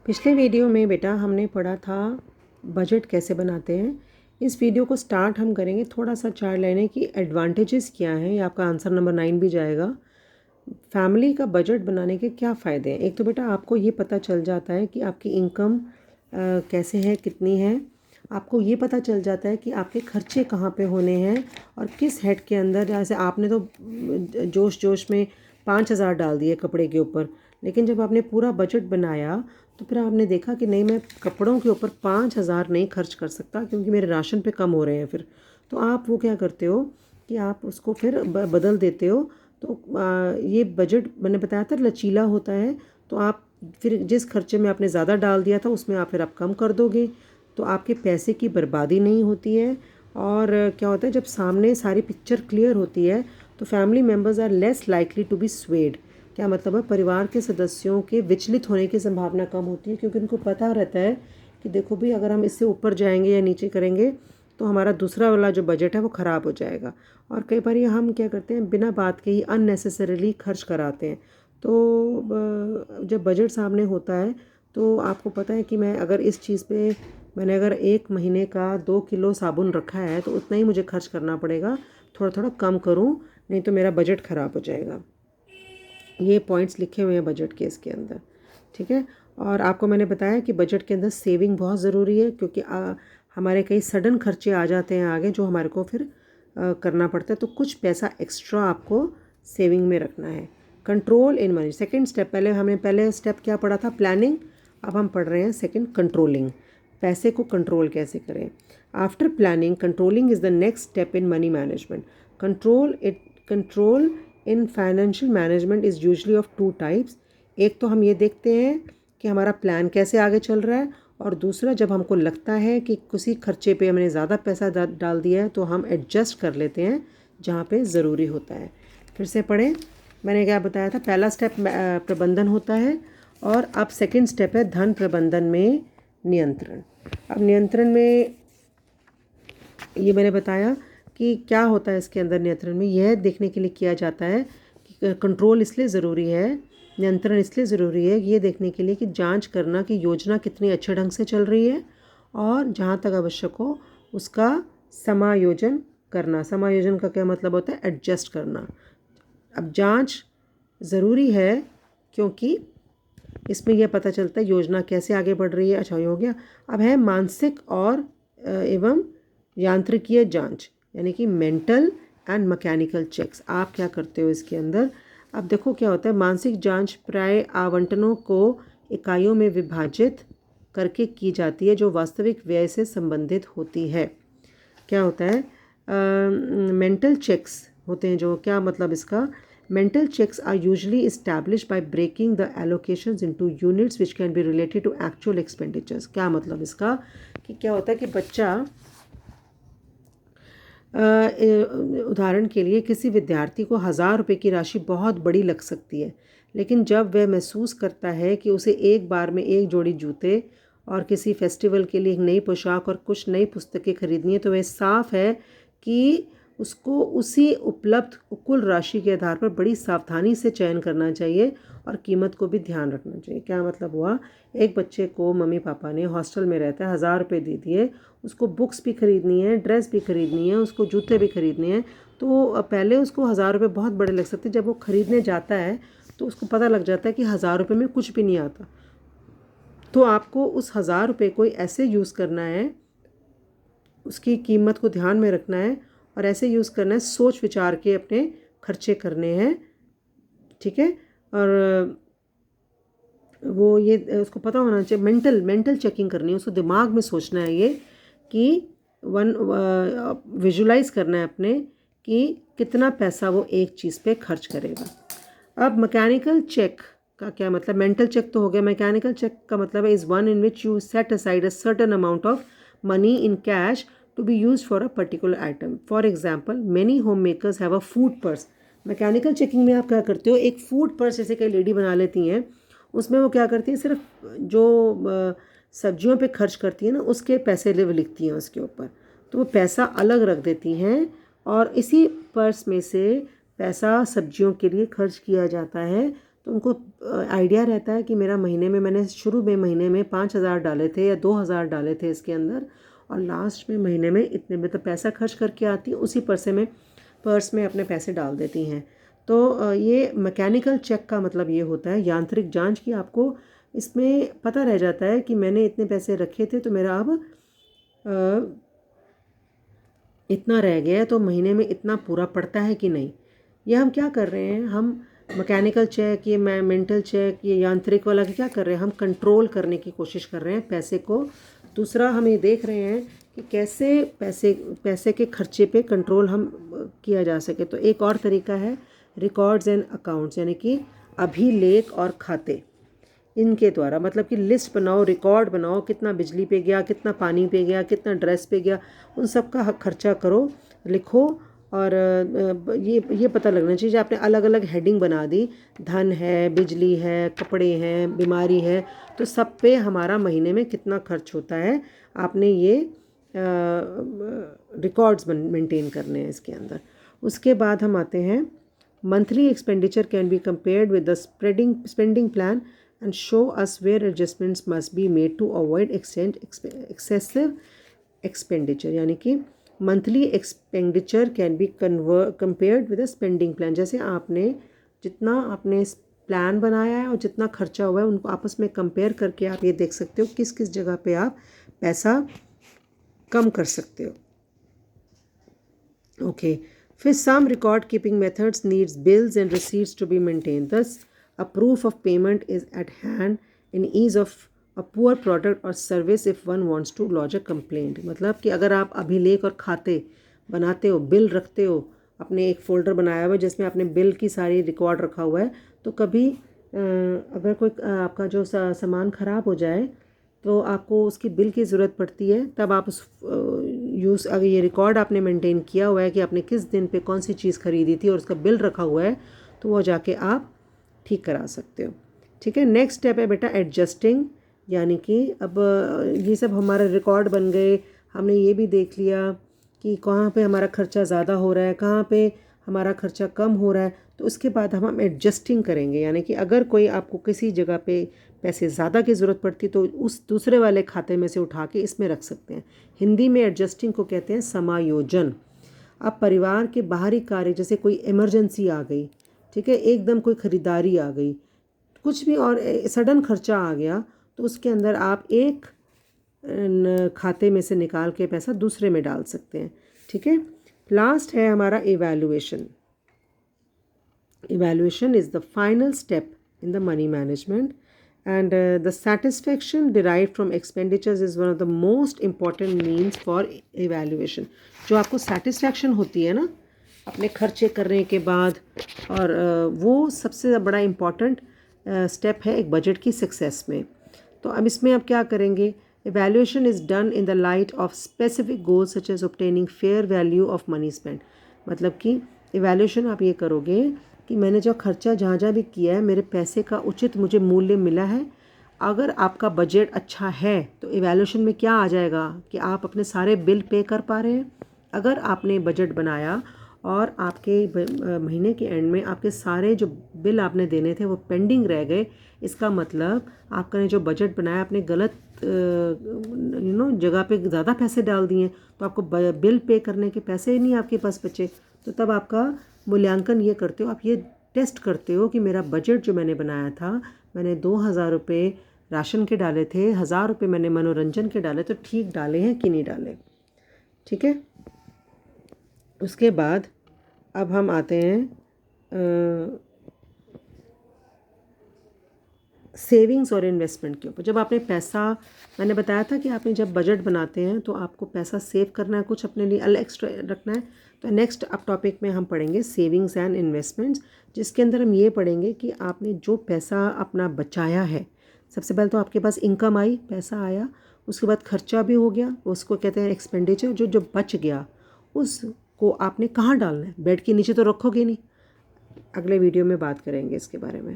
पिछले वीडियो में बेटा हमने पढ़ा था बजट कैसे बनाते हैं। इस वीडियो को स्टार्ट हम करेंगे थोड़ा सा 4 लाइनें कि एडवांटेजेस क्या हैं। ये आपका आंसर नंबर 9 भी जाएगा। फैमिली का बजट बनाने के क्या फ़ायदे हैं। एक तो बेटा आपको ये पता चल जाता है कि आपकी इनकम कैसे है, कितनी है। आपको ये पता चल जाता है कि आपके खर्चे कहाँ पे होने हैं और किस हेड के अंदर। जैसे आपने तो जोश जोश में 5,000 डाल दिए कपड़े के ऊपर, लेकिन जब आपने पूरा बजट बनाया तो फिर आपने देखा कि नहीं, मैं कपड़ों के ऊपर 5,000 नहीं खर्च कर सकता क्योंकि मेरे राशन पे कम हो रहे हैं। फिर तो आप वो क्या करते हो कि आप उसको फिर बदल देते हो। तो ये बजट मैंने बताया था लचीला होता है। तो आप फिर जिस खर्चे में आपने ज़्यादा डाल दिया था उसमें आप फिर आप कम कर दोगे, तो आपके पैसे की बर्बादी नहीं होती है। और क्या होता है, जब सामने सारी पिक्चर क्लियर होती है तो family members are less likely to be swayed. क्या मतलब है, परिवार के सदस्यों के विचलित होने की संभावना कम होती है क्योंकि उनको पता रहता है कि देखो भाई, अगर हम इससे ऊपर जाएंगे या नीचे करेंगे तो हमारा दूसरा वाला जो बजट है वो ख़राब हो जाएगा। और कई बार ये हम क्या करते हैं, बिना बात के ही अननेसेसरीली खर्च कराते हैं। तो जब बजट सामने होता है तो आपको पता है कि मैं अगर इस चीज़ पे मैंने अगर 1 महीने का 2 किलो साबुन रखा है तो उतना ही मुझे खर्च करना पड़ेगा। थोड़ा थोड़ा कम करूं, नहीं तो मेरा बजट ख़राब हो जाएगा। ये पॉइंट्स लिखे हुए हैं बजट के इसके अंदर, ठीक है। और आपको मैंने बताया कि बजट के अंदर सेविंग बहुत ज़रूरी है क्योंकि हमारे कई सडन खर्चे आ जाते हैं आगे जो हमारे को फिर करना पड़ता है। तो कुछ पैसा एक्स्ट्रा आपको सेविंग में रखना है। Control in money, second step. पहले स्टेप क्या पढ़ा था, प्लानिंग। अब हम पढ़ रहे हैं सेकंड, कंट्रोलिंग। पैसे को कंट्रोल कैसे करें। After planning, controlling is the next step in money management. Control in financial management is usually of 2 types. एक तो हम ये देखते हैं कि हमारा प्लान कैसे आगे चल रहा है, और दूसरा जब हमको लगता है कि किसी खर्चे पे हमने ज़्यादा पैसा डाल दिया है तो हम एडजस्ट कर लेते हैं जहाँ पे ज़रूरी होता है। फिर से पढ़ें, मैंने क्या बताया था। पहला स्टेप प्रबंधन होता है, और अब सेकंड स्टेप है धन प्रबंधन में नियंत्रण। अब नियंत्रण में ये मैंने बताया कि क्या होता है इसके अंदर। नियंत्रण में यह देखने के लिए किया जाता है कि कंट्रोल इसलिए ज़रूरी है, नियंत्रण इसलिए ज़रूरी है ये देखने के लिए कि जांच करना कि योजना कितनी अच्छे ढंग से चल रही है, और जहाँ तक आवश्यक हो उसका समायोजन करना। समायोजन का क्या मतलब होता है, एडजस्ट करना। अब जांच ज़रूरी है क्योंकि इसमें यह पता चलता है योजना कैसे आगे बढ़ रही है। अच्छा, ये हो गया। अब है मानसिक और एवं यांत्रिकीय जांच, यानी कि मेंटल एंड मैकेनिकल चेक्स। आप क्या करते हो इसके अंदर। अब देखो क्या होता है, मानसिक जांच प्राय आवंटनों को इकाइयों में विभाजित करके की जाती है जो वास्तविक व्यय से संबंधित होती है। क्या होता है, मेंटल चेक्स होते हैं जो, क्या मतलब इसका, mental checks are usually established by breaking the allocations into units which can be related to actual expenditures। क्या मतलब इसका कि क्या होता है कि बच्चा उदाहरण के लिए किसी विद्यार्थी को 1,000 रुपये की राशि बहुत बड़ी लग सकती है, लेकिन जब वह महसूस करता है कि उसे एक बार में एक जोड़ी जूते और किसी फेस्टिवल के लिए एक नई पोशाक और कुछ नई पुस्तकें खरीदनी है, तो वह साफ है कि उसको उसी उपलब्ध कुल राशि के आधार पर बड़ी सावधानी से चयन करना चाहिए और कीमत को भी ध्यान रखना चाहिए। क्या मतलब हुआ, एक बच्चे को मम्मी पापा ने, हॉस्टल में रहता है, 1,000 रुपये दे दिए, उसको बुक्स भी खरीदनी है, ड्रेस भी खरीदनी है, उसको जूते भी खरीदने हैं। तो पहले उसको 1,000 रुपये बहुत बड़े लग सकते, जब वो खरीदने जाता है तो उसको पता लग जाता है कि 1,000 रुपये में कुछ भी नहीं आता। तो आपको उस 1,000 रुपये को ऐसे यूज़ करना है, उसकी कीमत को ध्यान में रखना है और ऐसे यूज़ करना है, सोच विचार के अपने खर्चे करने हैं, ठीक है। और वो ये उसको पता होना चाहिए, मेंटल चेकिंग करनी है, उसको दिमाग में सोचना है ये कि विजुलाइज करना है अपने कि कितना पैसा वो एक चीज़ पे खर्च करेगा। अब मैकेनिकल चेक का क्या मतलब, मेंटल चेक तो हो गया। मैकेनिकल चेक का मतलब है is one in which you set aside a certain amount of money in cash to be used for a particular item. For example, many homemakers have a food purse. Mechanical checking में आप क्या करते हो, एक food purse जैसे कई lady बना लेती हैं, उसमें वो क्या करती हैं, सिर्फ जो सब्जियों पे खर्च करती हैं ना उसके पैसे लिखती हैं उसके ऊपर, तो वो पैसा अलग रख देती हैं और इसी पर्स में से पैसा सब्जियों के लिए खर्च किया जाता है। तो उनको आइडिया रहता है कि मेरा महीने में, मैंने शुरू में महीने में 5,000 डाले थे या 2,000 डाले थे इसके अंदर, और लास्ट में महीने में इतने में तो पैसा खर्च करके आती है, उसी पर्स में अपने पैसे डाल देती हैं। तो ये मैकेनिकल चेक का मतलब ये होता है, यांत्रिक जांच, की आपको इसमें पता रह जाता है कि मैंने इतने पैसे रखे थे तो मेरा अब इतना रह गया है, तो महीने में इतना पूरा पड़ता है कि नहीं। ये हम क्या कर रहे हैं, हम मैकेनिकल चेक, ये मेंटल चेक, ये यांत्रिक वाला क्या कर रहे हैं, हम कंट्रोल करने की कोशिश कर रहे हैं पैसे को। दूसरा हम ये देख रहे हैं कि कैसे पैसे के खर्चे पे कंट्रोल हम किया जा सके। तो एक और तरीका है रिकॉर्ड्स एंड अकाउंट्स, यानी कि अभिलेख और खाते, इनके द्वारा, मतलब कि लिस्ट बनाओ, रिकॉर्ड बनाओ, कितना बिजली पे गया, कितना पानी पे गया, कितना ड्रेस पे गया, उन सब का खर्चा करो, लिखो। और ये पता लगना चाहिए, आपने अलग अलग हेडिंग बना दी, धन है, बिजली है, कपड़े हैं, बीमारी है, तो सब पे हमारा महीने में कितना खर्च होता है, आपने ये रिकॉर्ड्स मेंटेन करने हैं इसके अंदर। उसके बाद हम आते हैं, monthly expenditure can be compared with the spending plan and show us where adjustments must be made to avoid excessive expenditure, यानी कि monthly expenditure can be compared with a spending plan. जैसे आपने जितना आपने प्लान बनाया है और जितना खर्चा हुआ है, उनको आपस में कंपेयर करके आप ये देख सकते हो किस किस जगह पे आप पैसा कम कर सकते हो। ओके, फिर some record keeping methods needs bills and receipts to be maintain, thus a proof of payment is at hand in ease of a poor product or service if one wants to lodge a complaint। मतलब कि अगर आप अभिलेख और खाते बनाते हो, bill रखते हो, अपने एक फ़ोल्डर बनाया हुआ है जिसमें आपने बिल की सारी रिकॉर्ड रखा हुआ है, तो कभी अगर कोई आपका जो सामान ख़राब हो जाए तो आपको उसकी बिल की ज़रूरत पड़ती है, तब आप उस अगर ये रिकॉर्ड आपने मेंटेन किया हुआ है कि आपने किस दिन पे कौन सी चीज़ ख़रीदी थी और उसका बिल रखा हुआ है, तो वो जाके आप ठीक करा सकते हो। ठीक है, नेक्स्ट स्टेप है बेटा एडजस्टिंग, यानी कि अब ये सब हमारे रिकॉर्ड बन गए, हमने ये भी देख लिया कि कहाँ पे हमारा खर्चा ज़्यादा हो रहा है, कहाँ पे हमारा खर्चा कम हो रहा है, तो उसके बाद हम एडजस्टिंग करेंगे। यानी कि अगर कोई आपको किसी जगह पे पैसे ज़्यादा की ज़रूरत पड़ती तो उस दूसरे वाले खाते में से उठा के इसमें रख सकते हैं। हिंदी में एडजस्टिंग को कहते हैं समायोजन। अब परिवार के बाहरी कार्य, जैसे कोई इमरजेंसी आ गई, ठीक है, एकदम कोई ख़रीदारी आ गई, कुछ भी और सडन खर्चा आ गया, तो उसके अंदर आप एक खाते में से निकाल के पैसा दूसरे में डाल सकते हैं। ठीक है, लास्ट है हमारा evaluation. Evaluation is the final step in the money management and the satisfaction derived from expenditures is one of the most important means for evaluation. जो आपको सेटिस्फैक्शन होती है ना अपने खर्चे करने के बाद, और वो सबसे बड़ा इम्पॉर्टेंट स्टेप है एक बजट की सक्सेस में। तो अब इसमें आप क्या करेंगे, evaluation is done in the light of specific goals such as obtaining fair value of money spend. मतलब कि इवैल्यूएशन आप ये करोगे कि मैंने जो खर्चा जहाँ जहाँ भी किया है, मेरे पैसे का उचित मुझे मूल्य मिला है। अगर आपका बजट अच्छा है तो इवैल्यूएशन में क्या आ जाएगा कि आप अपने सारे बिल पे कर पा रहे हैं। अगर आपने बजट बनाया और आपके महीने के एंड में आपके सारे जो बिल आपने देने थे वो पेंडिंग रह गए, इसका मतलब आपका ने जो बजट बनाया आपने गलत जगह पे ज़्यादा पैसे डाल दिए, तो आपको बिल पे करने के पैसे ही नहीं आपके पास बचे। तो तब आपका मूल्यांकन ये करते हो, आप ये टेस्ट करते हो कि मेरा बजट जो मैंने बनाया था, मैंने 2,000 रुपये राशन के डाले थे, 1,000 रुपये मैंने मनोरंजन के डाले, तो ठीक डाले हैं कि नहीं डाले। ठीक है, उसके बाद अब हम आते हैं सेविंग्स और इन्वेस्टमेंट के ऊपर। जब आपने पैसा, मैंने बताया था कि आपने जब बजट बनाते हैं तो आपको पैसा सेव करना है, कुछ अपने लिए अलग एक्स्ट्रा रखना है। तो नेक्स्ट अब टॉपिक में हम पढ़ेंगे सेविंग्स एंड इन्वेस्टमेंट्स, जिसके अंदर हम ये पढ़ेंगे कि आपने जो पैसा अपना बचाया है, सबसे पहले तो आपके पास इनकम आई, पैसा आया, उसके बाद खर्चा भी हो गया, उसको कहते हैं एक्सपेंडिचर। जो बच गया उसको आपने कहाँ डालना है, बेड के नीचे तो रखोगे नहीं। अगले वीडियो में बात करेंगे इसके बारे में।